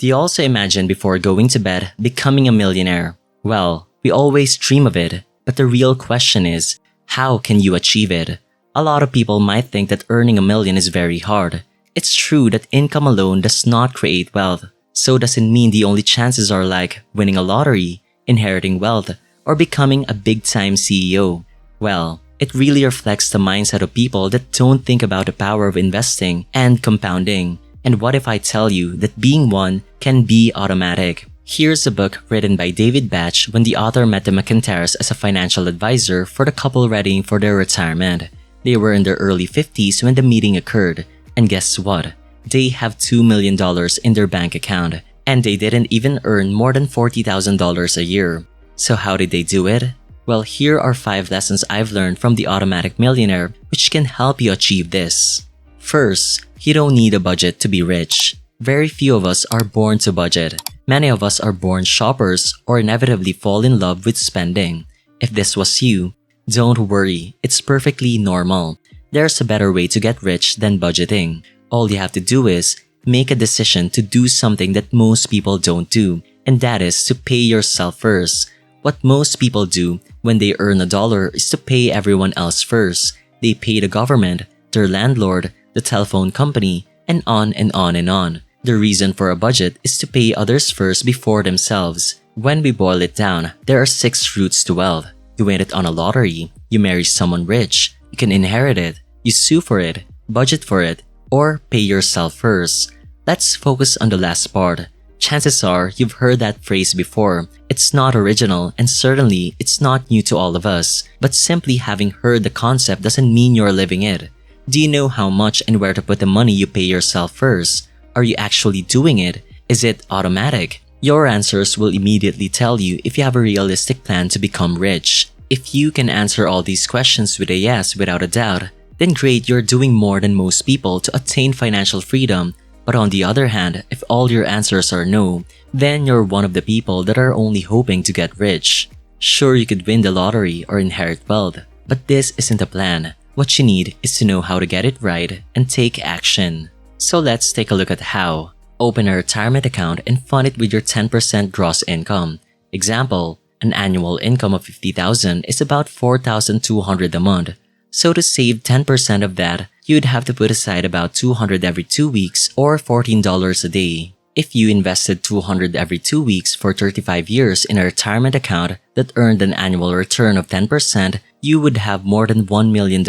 Do you also imagine before going to bed becoming a millionaire? Well, we always dream of it, but the real question is, how can you achieve it? A lot of people might think that earning $1 million is very hard. It's true that income alone does not create wealth. So doesn't mean the only chances are like winning a lottery, inheriting wealth, or becoming a big-time CEO. Well, it really reflects the mindset of people that don't think about the power of investing and compounding. And what if I tell you that being one can be automatic? Here's a book written by David Bach when the author met the McIntyres as a financial advisor for the couple readying for their retirement. They were in their early 50s when the meeting occurred. And guess what? They have $2 million in their bank account. And they didn't even earn more than $40,000 a year. So how did they do it? Well, here are 5 lessons I've learned from the Automatic Millionaire which can help you achieve this. First, you don't need a budget to be rich. Very few of us are born to budget. Many of us are born shoppers or inevitably fall in love with spending. If this was you, don't worry, it's perfectly normal. There's a better way to get rich than budgeting. All you have to do is make a decision to do something that most people don't do, and that is to pay yourself first. What most people do when they earn $1 is to pay everyone else first. They pay the government, their landlord, the telephone company, and on and on and on. The reason for a budget is to pay others first before themselves. When we boil it down, there are 6 routes to wealth. You win it on a lottery, you marry someone rich, you can inherit it, you sue for it, budget for it, or pay yourself first. Let's focus on the last part. Chances are you've heard that phrase before. It's not original and certainly it's not new to all of us. But simply having heard the concept doesn't mean you're living it. Do you know how much and where to put the money you pay yourself first? Are you actually doing it? Is it automatic? Your answers will immediately tell you if you have a realistic plan to become rich. If you can answer all these questions with a yes without a doubt, then great, you're doing more than most people to attain financial freedom. But on the other hand, if all your answers are no, then you're one of the people that are only hoping to get rich. Sure, you could win the lottery or inherit wealth, but this isn't a plan. What you need is to know how to get it right and take action. So let's take a look at how. Open a retirement account and fund it with your 10% gross income. Example, an annual income of $50,000 is about $4,200 a month. So to save 10% of that, you'd have to put aside about $200 every 2 weeks or $14 a day. If you invested $200 every 2 weeks for 35 years in a retirement account that earned an annual return of 10%, you would have more than $1 million.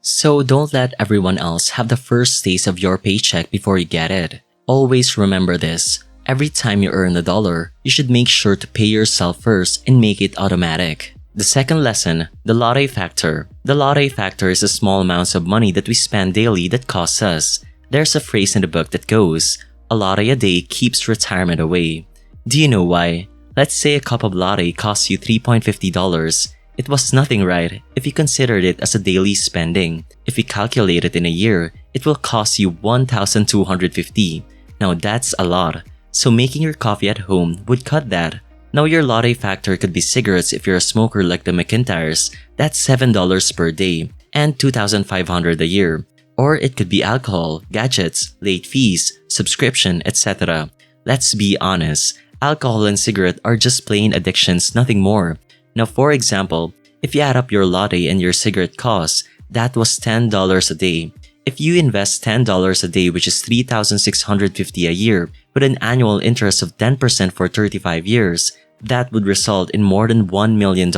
So don't let everyone else have the first taste of your paycheck before you get it. Always remember this. Every time you earn $1, you should make sure to pay yourself first and make it automatic. The second lesson, the LATTE factor. The LATTE factor is the small amounts of money that we spend daily that costs us. There's a phrase in the book that goes, "A LATTE a day keeps retirement away." Do you know why? Let's say a cup of latte costs you $3.50. It was nothing, right, if you considered it as a daily spending. If you calculate it in a year, it will cost you $1,250. Now that's a lot. So making your coffee at home would cut that. Now your LATTE factor could be cigarettes if you're a smoker like the McIntyres. That's $7 per day and $2,500 a year. Or it could be alcohol, gadgets, late fees, subscription, etc. Let's be honest, alcohol and cigarette are just plain addictions, nothing more. Now for example, if you add up your latte and your cigarette costs, that was $10 a day. If you invest $10 a day, which is $3,650 a year, with an annual interest of 10% for 35 years, that would result in more than $1 million.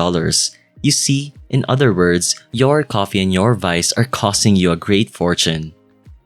You see, in other words, your coffee and your vice are costing you a great fortune.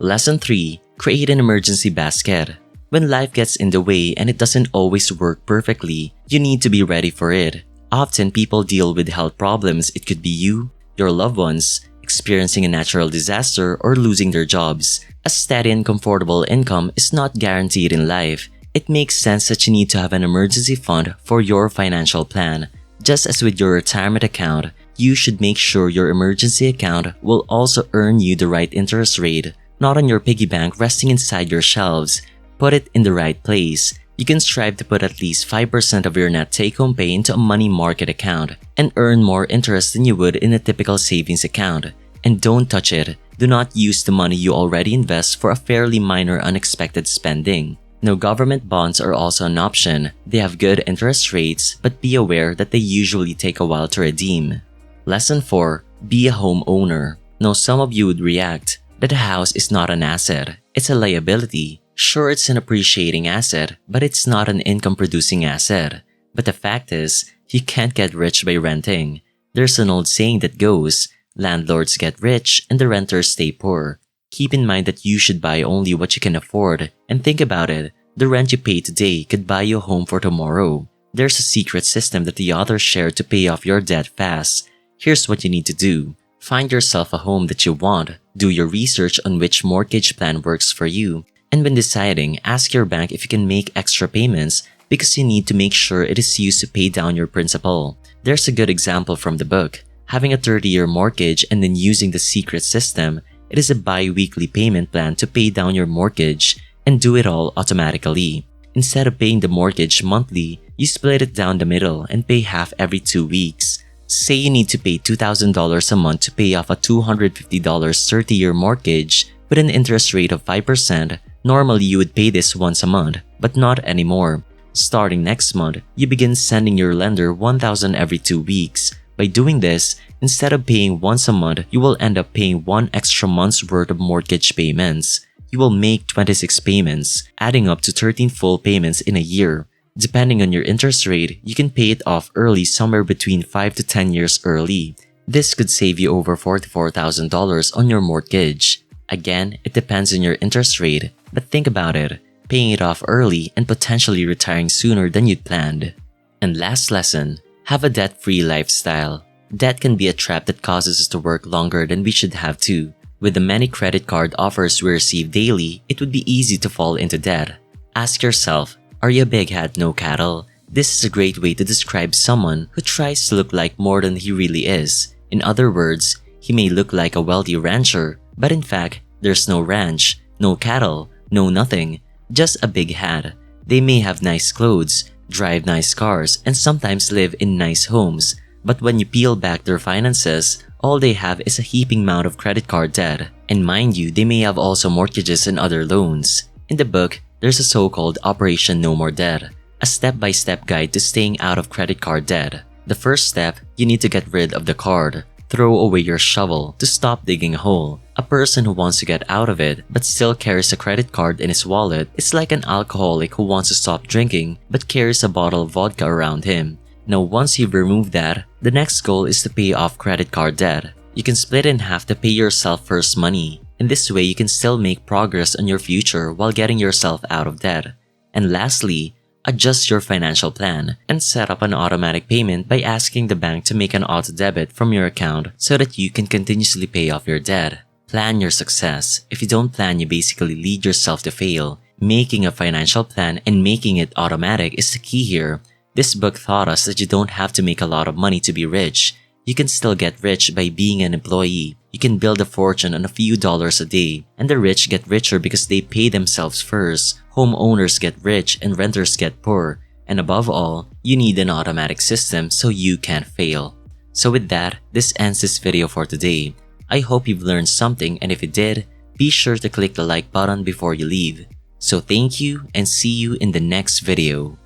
Lesson 3. Create an emergency basket. When life gets in the way and it doesn't always work perfectly, you need to be ready for it. Often people deal with health problems. It could be you, your loved ones, experiencing a natural disaster, or losing their jobs. A steady and comfortable income is not guaranteed in life. It makes sense that you need to have an emergency fund for your financial plan. Just as with your retirement account, you should make sure your emergency account will also earn you the right interest rate, not on your piggy bank resting inside your shelves. Put it in the right place. You can strive to put at least 5% of your net take-home pay into a money market account and earn more interest than you would in a typical savings account. And don't touch it. Do not use the money you already invest for a fairly minor unexpected spending. Now, government bonds are also an option. They have good interest rates, but be aware that they usually take a while to redeem. Lesson 4. Be a homeowner. Now, some of you would react that a house is not an asset, it's a liability. Sure, it's an appreciating asset, but it's not an income-producing asset. But the fact is, you can't get rich by renting. There's an old saying that goes, landlords get rich and the renters stay poor. Keep in mind that you should buy only what you can afford, and think about it, the rent you pay today could buy you a home for tomorrow. There's a secret system that the authors shared to pay off your debt fast. Here's what you need to do. Find yourself a home that you want, do your research on which mortgage plan works for you, and when deciding, ask your bank if you can make extra payments because you need to make sure it is used to pay down your principal. There's a good example from the book. Having a 30-year mortgage and then using the secret system, it is a bi-weekly payment plan to pay down your mortgage and do it all automatically. Instead of paying the mortgage monthly, you split it down the middle and pay half every 2 weeks. Say you need to pay $2,000 a month to pay off a $250 30-year mortgage with an interest rate of 5%. Normally, you would pay this once a month, but not anymore. Starting next month, you begin sending your lender $1,000 every 2 weeks. By doing this, instead of paying once a month, you will end up paying 1 extra month's worth of mortgage payments. You will make 26 payments, adding up to 13 full payments in a year. Depending on your interest rate, you can pay it off early somewhere between 5 to 10 years early. This could save you over $44,000 on your mortgage. Again, it depends on your interest rate, but think about it, paying it off early and potentially retiring sooner than you'd planned. And last lesson, have a debt-free lifestyle. Debt can be a trap that causes us to work longer than we should have to. With the many credit card offers we receive daily, it would be easy to fall into debt. Ask yourself, are you a big hat, no cattle? This is a great way to describe someone who tries to look like more than he really is. In other words, he may look like a wealthy rancher, but in fact, there's no ranch, no cattle, no nothing, just a big hat. They may have nice clothes, drive nice cars, and sometimes live in nice homes. But when you peel back their finances, all they have is a heaping amount of credit card debt. And mind you, they may have also mortgages and other loans. In the book, there's a so-called Operation No More Debt, a step-by-step guide to staying out of credit card debt. The first step, you need to get rid of the card. Throw away your shovel to stop digging a hole. A person who wants to get out of it but still carries a credit card in his wallet is like an alcoholic who wants to stop drinking but carries a bottle of vodka around him. Now, once you've removed that, the next goal is to pay off credit card debt. You can split it in half to pay yourself first money. In this way, you can still make progress on your future while getting yourself out of debt. And lastly, adjust your financial plan and set up an automatic payment by asking the bank to make an auto debit from your account so that you can continuously pay off your debt. Plan your success. If you don't plan, you basically lead yourself to fail. Making a financial plan and making it automatic is the key here. This book taught us that you don't have to make a lot of money to be rich. You can still get rich by being an employee. You can build a fortune on a few dollars a day, and the rich get richer because they pay themselves first. Homeowners get rich and renters get poor. And above all, you need an automatic system so you can't fail. So with that, this ends this video for today. I hope you've learned something, and if you did, be sure to click the like button before you leave. So thank you and see you in the next video.